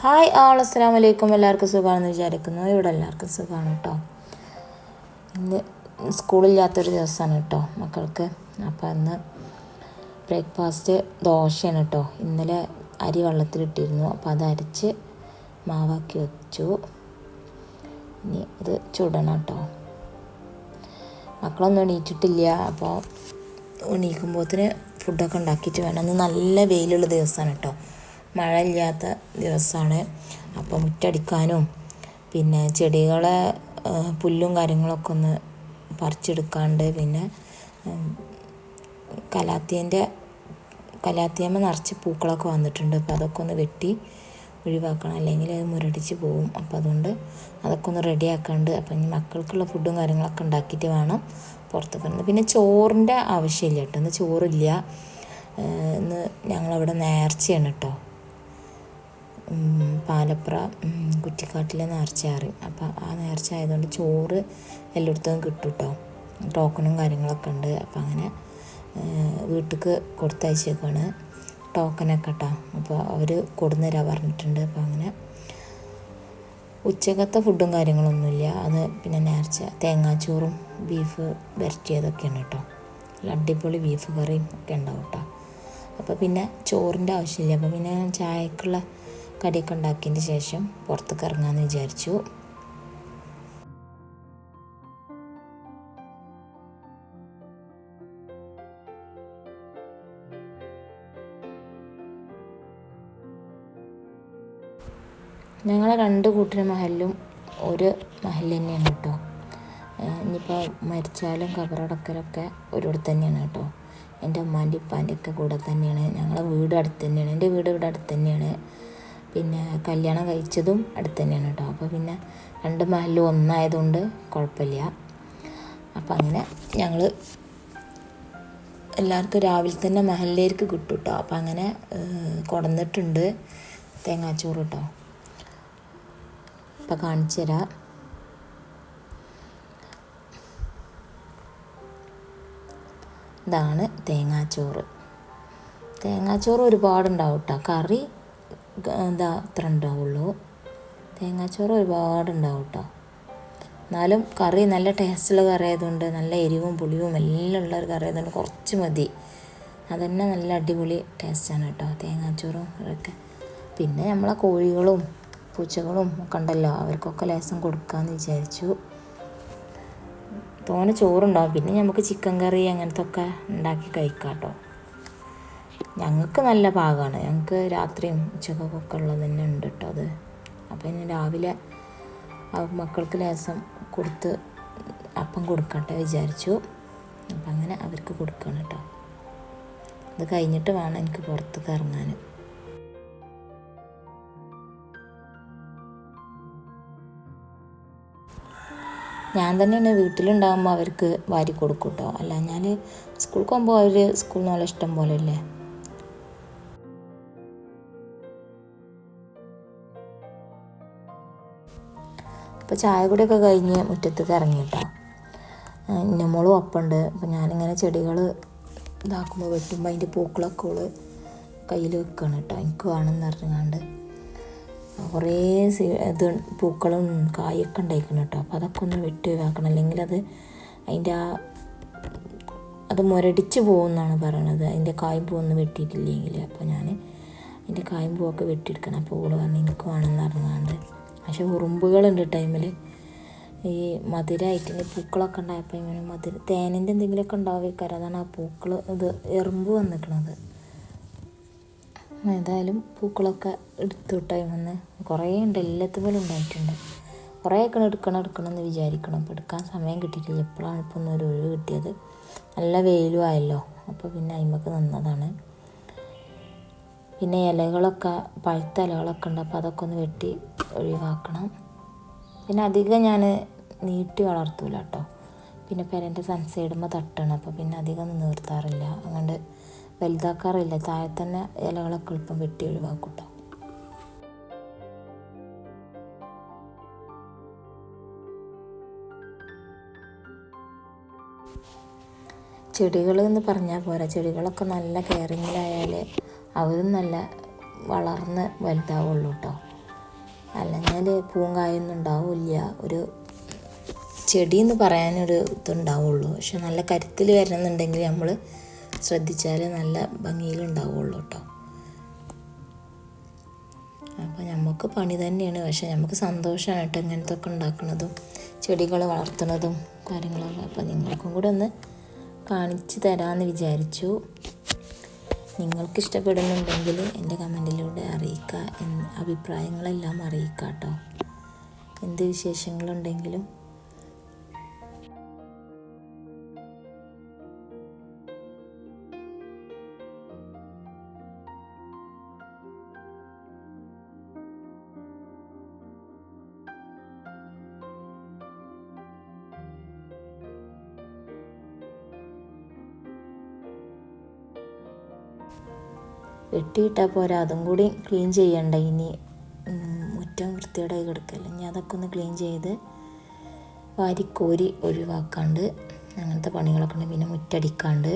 Hi അസ്സലാമു അലൈക്കും. എല്ലാവർക്കും സുഖമാണെന്ന് വിചാരിക്കുന്നു. ഇവിടെ എല്ലാവർക്കും സുഖമാണ് കേട്ടോ. ഇന്ന് സ്കൂളില്ലാത്തൊരു ദിവസമാണ് കേട്ടോ മക്കൾക്ക്. അപ്പോൾ ഇന്ന് ബ്രേക്ക്ഫാസ്റ്റ് ദോശയാണ് കേട്ടോ. ഇന്നലെ അരി വെള്ളത്തിലിട്ടിരുന്നു, അപ്പോൾ അത് അരച്ച് മാവാക്കി വെച്ചു. ഇനി ഇത് ചുടണം കേട്ടോ. മക്കളൊന്നും എണീറ്റിട്ടില്ല, അപ്പോൾ എണീക്കുമ്പോഴത്തിന് ഫുഡൊക്കെ ഉണ്ടാക്കിയിട്ട് വേണം. ഇന്ന് നല്ല വെയിലുള്ള ദിവസമാണ് കേട്ടോ, മഴ ഇല്ലാത്ത ദിവസമാണ്. അപ്പോൾ മുറ്റടിക്കാനും പിന്നെ ചെടികളെ പുല്ലും കാര്യങ്ങളൊക്കെ ഒന്ന് പറിച്ചെടുക്കാണ്ട്, പിന്നെ കലാത്തിയമ്മ നിറച്ച് പൂക്കളൊക്കെ വന്നിട്ടുണ്ട്. അപ്പോൾ അതൊക്കെ ഒന്ന് വെട്ടി ഒഴിവാക്കണം, അല്ലെങ്കിൽ അത് മുരടിച്ച് പോവും. അപ്പോൾ അതുകൊണ്ട് അതൊക്കെ ഒന്ന് റെഡിയാക്കാണ്ട്, അപ്പം ഇനി മക്കൾക്കുള്ള ഫുഡും കാര്യങ്ങളൊക്കെ ഉണ്ടാക്കിയിട്ട് വേണം പുറത്തേക്ക് വന്നത്. പിന്നെ ചോറിൻ്റെ ആവശ്യമില്ല കേട്ടോ, ഇന്ന് ചോറില്ല. ഇന്ന് ഞങ്ങളവിടെ നേർച്ചയാണ് കേട്ടോ, പാലപ്ര കുറ്റിക്കാട്ടിലെ നേർച്ച അറിയും. അപ്പോൾ ആ നേർച്ച ആയതുകൊണ്ട് ചോറ് എല്ലായിടത്തും കിട്ടും കേട്ടോ. ടോക്കണും കാര്യങ്ങളൊക്കെ ഉണ്ട്. അപ്പം അങ്ങനെ വീട്ടിലേക്ക് കൊടുത്തയച്ചേക്കാണ് ടോക്കനൊക്കെ കേട്ടോ. അപ്പോൾ അവർ കൊടുന്നേരാൻ പറഞ്ഞിട്ടുണ്ട്. അപ്പോൾ അങ്ങനെ ഉച്ചക്കത്തെ ഫുഡും കാര്യങ്ങളൊന്നുമില്ല. അത് പിന്നെ നേർച്ച തേങ്ങാച്ചോറും ബീഫ് വരട്ടിയതൊക്കെയാണ് കേട്ടോ. അടിപൊളി ബീഫ് കറിയും ഒക്കെ ഉണ്ടാവും കേട്ടോ. അപ്പോൾ പിന്നെ ചോറിൻ്റെ ആവശ്യമില്ല. അപ്പോൾ പിന്നെ ചായക്കുള്ള കടിയൊക്കെ ഉണ്ടാക്കിയതിന് ശേഷം പുറത്തേക്ക് ഇറങ്ങാമെന്ന് വിചാരിച്ചു. ഞങ്ങളെ രണ്ട് കൂട്ടരുടെ മഹലും ഒരു മഹൽ തന്നെയാണ് കേട്ടോ. ഇനിയിപ്പോൾ മരിച്ചാലും കബറടക്കലൊക്കെ ഒരിടത്ത് തന്നെയാണ് കേട്ടോ. എൻ്റെ ഉമ്മാൻ്റെ ഉപ്പാൻ്റെ ഒക്കെ കൂടെ തന്നെയാണ്. ഞങ്ങളെ വീട് അടുത്ത് തന്നെയാണ്. എൻ്റെ വീട് ഇവിടെ അടുത്ത് തന്നെയാണ്. പിന്നെ കല്യാണം കഴിച്ചതും അടുത്ത് തന്നെയാണ് കേട്ടോ. അപ്പോൾ പിന്നെ രണ്ട് മഹലും ഒന്നായതുകൊണ്ട് കുഴപ്പമില്ല. അപ്പം അങ്ങനെ ഞങ്ങൾ എല്ലാവർക്കും രാവിലെ തന്നെ മഹലിലേക്ക് കിട്ടും കേട്ടോ. അപ്പം അങ്ങനെ കൊണ്ടുവന്നിട്ടുണ്ട് തേങ്ങാച്ചോറ് കേട്ടോ. അപ്പം കാണിച്ചു തരാം. ഇതാണ് തേങ്ങാച്ചോറ്. തേങ്ങാച്ചോറ് ഒരുപാടുണ്ടാവും കേട്ടോ. കറി അത്ര ഉണ്ടാവുള്ളൂ. തേങ്ങാച്ചോറ് ഒരുപാടുണ്ടാവും കേട്ടോ. എന്നാലും കറി നല്ല ടേസ്റ്റുള്ള കറി ആയതുകൊണ്ട്, നല്ല എരിവും പുളിയും എല്ലാം ഉള്ളൊരു കറി ആയതുകൊണ്ട് കുറച്ച് മതി. അതന്നെ നല്ല അടിപൊളി ടേസ്റ്റാണ് കേട്ടോ തേങ്ങാച്ചോറും ഒക്കെ. പിന്നെ നമ്മളെ കോഴികളും പൂച്ചകളും ഒക്കെ ഉണ്ടല്ലോ, അവർക്കൊക്കെ ലേശം കൊടുക്കാമെന്ന് വിചാരിച്ചു. തോനെ ചോറുണ്ടാവും. പിന്നെ നമുക്ക് ചിക്കൻ കറി അങ്ങനത്തെ ഒക്കെ ഉണ്ടാക്കി കഴിക്കാം കേട്ടോ. ഞങ്ങൾക്ക് നല്ല പാകമാണ്. ഞങ്ങൾക്ക് രാത്രിയും ഉച്ചക്കൊക്കെ ഉള്ളത് തന്നെ ഉണ്ട് കേട്ടോ അത്. അപ്പോൾ ഇനി രാവിലെ മക്കൾക്ക് ലേശം കൊടുത്ത് അപ്പം കൊടുക്കട്ടെ വിചാരിച്ചു. അപ്പം അങ്ങനെ അവർക്ക് കൊടുക്കണം കേട്ടോ. ഇത് കഴിഞ്ഞിട്ട് വേണം എനിക്ക് പുറത്തേക്ക് ഇറങ്ങാൻ. ഞാൻ തന്നെയാണ് വീട്ടിലുണ്ടാകുമ്പോൾ അവർക്ക് വാരി കൊടുക്കും കേട്ടോ. അല്ല ഞാൻ സ്കൂളിൽ പോകുമ്പോൾ അവർ സ്കൂളിൽ നിന്നുള്ള ഇഷ്ടം പോലെ അല്ലേ. അപ്പോൾ ചായ കൂടിയൊക്കെ കഴിഞ്ഞ് മുറ്റത്തേക്ക് ഇറങ്ങി കേട്ടോ. ഇന്നമോളും ഒപ്പമുണ്ട്. അപ്പോൾ ഞാനിങ്ങനെ ചെടികൾ ഇതാക്കുമ്പോൾ വെട്ടുമ്പോൾ അതിൻ്റെ പൂക്കളൊക്കെ ഓള് കയ്യിൽ വെക്കുകയാണ് കേട്ടോ. എനിക്ക് വേണമെന്ന് പറഞ്ഞാണ്ട് കുറേ ഇത് പൂക്കളും കായൊക്കെ ഉണ്ടായിക്കണം കേട്ടോ. അപ്പോൾ അതൊക്കെ ഒന്ന് വെട്ടി ഒഴിവാക്കണം, അല്ലെങ്കിൽ അതിൻ്റെ അത് മുരടിച്ച് പോകുമെന്നാണ് പറയണത്. അതിൻ്റെ കായും പൂവൊന്നും വെട്ടിയിട്ടില്ലെങ്കിൽ. അപ്പോൾ ഞാൻ അതിൻ്റെ കായും പൂവൊക്കെ വെട്ടിയെടുക്കണം. അപ്പോൾ ഓള് പറഞ്ഞ് എനിക്ക് വേണമെന്ന് പറഞ്ഞാണ്ട്. പക്ഷേ ഉറുമ്പുകളുണ്ട് ടൈമിൽ. ഈ മധുരമായിട്ട് പൂക്കളൊക്കെ ഉണ്ടായപ്പോൾ ഇങ്ങനെ തേനിൻ്റെ എന്തെങ്കിലുമൊക്കെ ഉണ്ടാവുകയായിരിക്കും. അതാണ് ആ പൂക്കൾ ഇത് എറുമ്പ് വന്നിക്കണത്. ഏതായാലും പൂക്കളൊക്കെ എടുത്തു ടൈമെന്ന് കുറേ ഉണ്ട്, എല്ലാത്തുപോലും ഉണ്ടായിട്ടുണ്ട്. കുറേയൊക്കെ എടുക്കണം എന്ന് വിചാരിക്കണം. അപ്പോൾ എടുക്കാൻ സമയം കിട്ടിയിട്ടില്ല. എപ്പോഴാണ് ഇപ്പോൾ ഒന്നൊരു ഒഴിവ് കിട്ടിയത്. നല്ല വെയിലും ആയല്ലോ, അപ്പോൾ പിന്നെ അതിമക്ക് നിന്നതാണ്. പിന്നെ ഇലകളൊക്കെ പഴുത്ത ഇലകളൊക്കെ ഉണ്ട്. അപ്പോൾ അതൊക്കെ ഒന്ന് വെട്ടി ഒഴിവാക്കണം. പിന്നെ അധികം ഞാൻ നീട്ടി വളർത്തൂല കേട്ടോ. പിന്നെ പെരൻ്റെ സൺസൈഡുമ്പോൾ തട്ടണം. അപ്പോൾ പിന്നെ അധികം ഒന്നും നിർത്താറില്ല, അങ്ങോട്ട് വലുതാക്കാറില്ല. താഴെ തന്നെ ഇലകളൊക്കെ എളുപ്പം വെട്ടി ഒഴിവാക്കും കേട്ടോ. ചെടികൾ എന്ന് പറഞ്ഞാൽ പോരാ, ചെടികളൊക്കെ നല്ല കെയറിങ്ങിലായാൽ അവരും നല്ല വളർന്ന് വലുതാവുള്ളൂ കേട്ടോ. അല്ലെങ്കിൽ പൂവും കായൊന്നും ഉണ്ടാവില്ല. ഒരു ചെടി എന്ന് പറയാനൊരു ഇതുണ്ടാവുള്ളൂ. പക്ഷെ നല്ല കരുത്തിൽ വരണമെന്നുണ്ടെങ്കിൽ നമ്മൾ ശ്രദ്ധിച്ചാൽ നല്ല ഭംഗിയിലുണ്ടാവുള്ളൂ കേട്ടോ. അപ്പോൾ നമുക്ക് പണി തന്നെയാണ്, പക്ഷെ നമുക്ക് സന്തോഷമാണ് കേട്ടോ ഇങ്ങനത്തെ ഒക്കെ ഉണ്ടാക്കുന്നതും ചെടികൾ വളർത്തുന്നതും കാര്യങ്ങളൊക്കെ. അപ്പോൾ നിങ്ങൾക്കും കൂടെ ഒന്ന് കാണിച്ചു തരാമെന്ന് വിചാരിച്ചു. നിങ്ങൾക്ക് ഇഷ്ടപ്പെടുന്നുണ്ടെങ്കിൽ എൻ്റെ കമൻറ്റിലൂടെ അറിയിക്കുക, അഭിപ്രായങ്ങളെല്ലാം അറിയിക്കുക കേട്ടോ. എന്ത് വിശേഷങ്ങളുണ്ടെങ്കിലും. വെട്ടിയിട്ടാൽ പോരാ, അതും കൂടി ക്ലീൻ ചെയ്യണ്ട. ഇനി മുറ്റം വൃത്തിയോടായി കിടക്കല്ല. ഇനി അതൊക്കെ ഒന്ന് ക്ലീൻ ചെയ്ത് വാരിക്കോരി ഒഴിവാക്കാണ്ട് അങ്ങനത്തെ പണികളൊക്കെ ഉണ്ട്. പിന്നെ മുറ്റടിക്കാണ്ട്.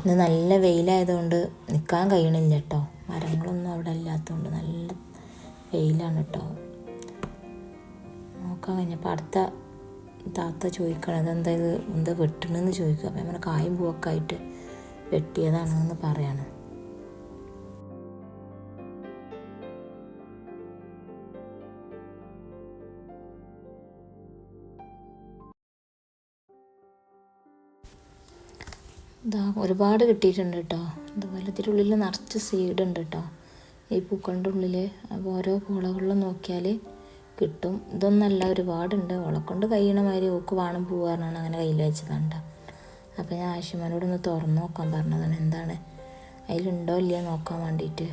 ഇന്ന് നല്ല വെയിലായതുകൊണ്ട് നിൽക്കാൻ കഴിയണില്ല കേട്ടോ. മരങ്ങളൊന്നും അവിടെ ഇല്ലാത്തതുകൊണ്ട് നല്ല വെയിലാണ് കേട്ടോ. നോക്കാൻ കഴിഞ്ഞപ്പോൾ അടുത്ത താത്ത ചോദിക്കണത് എന്താ വെട്ടണമെന്ന് ചോദിക്കുക. അപ്പം നമ്മുടെ കായും പൂവൊക്കെ ആയിട്ട് വെട്ടിയതാണെന്ന് പറയാണ്. ഇതാ ഒരുപാട് കിട്ടിയിട്ടുണ്ട് കേട്ടോ. അതുപോലെ ഇതിൻ്റെ ഉള്ളിൽ നിറച്ച് സീഡ് ഉണ്ട് കേട്ടോ, ഈ പൂക്കളുടെ ഉള്ളിൽ. അപ്പോൾ ഓരോ പൂളകളിലും നോക്കിയാൽ കിട്ടും. ഇതൊന്നല്ല, ഒരുപാടുണ്ട്. ഓളെക്കൊണ്ട് കഴിയണ മാതിരി ഓക്ക് വേണം പോവാറാണ് അങ്ങനെ കയ്യിൽ വെച്ചതാണ്. അപ്പോൾ ഞാൻ ആശുമാനോടൊന്ന് തുറന്ന് നോക്കാൻ പറഞ്ഞതാണ്, എന്താണ് അതിലുണ്ടോ ഇല്ലയോ നോക്കാൻ വേണ്ടിയിട്ട്.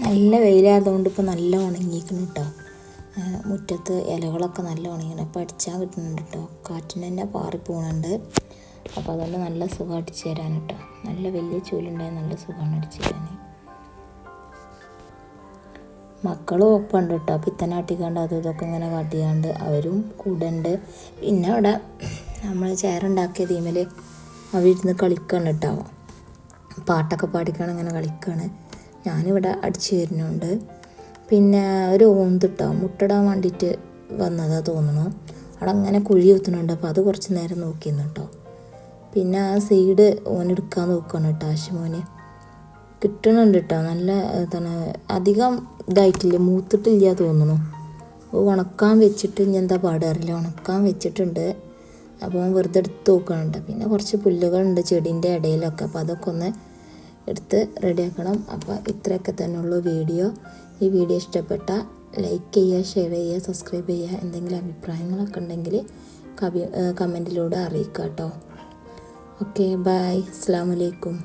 നല്ല വെയിലായതുകൊണ്ട് ഇപ്പോൾ നല്ല ഉണങ്ങിയിരിക്കുന്നു കേട്ടോ. മുറ്റത്ത് ഇലകളൊക്കെ നല്ല ഉണങ്ങിയാണ്. അപ്പോൾ അടിച്ചാൽ കിട്ടുന്നുണ്ട് കേട്ടോ. കാറ്റിന് തന്നെ പാറിപ്പോണുണ്ട്. അപ്പോൾ അതുകൊണ്ട് നല്ല സുഖം അടിച്ചു തരാൻ കേട്ടോ. നല്ല വലിയ ചൂലുണ്ടായാൽ നല്ല സുഖമാണ് അടിച്ചു തരാൻ. മക്കളും ഒപ്പമുണ്ട് കേട്ടോ. പിത്തനാട്ടിക്കാണ്ട് അതും ഇതൊക്കെ ഇങ്ങനെ കാട്ടിക്കാണ്ട് അവരും കൂടെ ഉണ്ട്. പിന്നെ അവിടെ നമ്മൾ ചെയറുണ്ടാക്കിയ തീമിൽ അവരിരുന്ന് കളിക്കുകയാണ് കേട്ടോ. പാട്ടൊക്കെ പാടിക്കാണ് ഇങ്ങനെ കളിക്കുകയാണ്. ഞാനിവിടെ അടിച്ചു തരുന്നുണ്ട്. പിന്നെ ഒരു ഓന്തിട്ടോ മുട്ടയിടാൻ വേണ്ടിയിട്ട് വന്നതാ തോന്നണു. അവിടെ അങ്ങനെ കുഴി കുത്തുന്നുണ്ട്. അപ്പോൾ അത് കുറച്ച് നേരം നോക്കിയിരുന്നു കേട്ടോ. പിന്നെ ആ സീഡ് ഓനെടുക്കാൻ നോക്കുകയാണ് കേട്ടോ. ആശുമോന് കിട്ടണുണ്ട് കേട്ടോ. നല്ല എന്താണ് അധികം ഇതായിട്ടില്ല, മൂത്തിട്ടില്ല തോന്നണു. ഉണക്കാൻ വെച്ചിട്ട് ഇനി എന്താ പാട് അറിയില്ല. ഉണക്കാൻ വെച്ചിട്ടുണ്ട്. അപ്പോൾ വെറുതെ എടുത്ത് നോക്കണുണ്ട്. പിന്നെ കുറച്ച് പുല്ലുകളുണ്ട് ചെടീൻ്റെ ഇടയിലൊക്കെ. അപ്പോൾ അതൊക്കെ ഒന്ന് എടുത്ത് റെഡിയാക്കണം. അപ്പോൾ ഇത്രയൊക്കെ തന്നെയുള്ളൂ വീഡിയോ. ഈ വീഡിയോ ഇഷ്ടപ്പെട്ടാൽ ലൈക്ക് ചെയ്യുക, ഷെയർ ചെയ്യുക, സബ്സ്ക്രൈബ് ചെയ്യുക. എന്തെങ്കിലും അഭിപ്രായങ്ങളൊക്കെ ഉണ്ടെങ്കിൽ കമൻറ്റിലൂടെ അറിയിക്കുക കേട്ടോ. ഓക്കെ, ബൈ, അസ്സലാമു അലൈക്കും.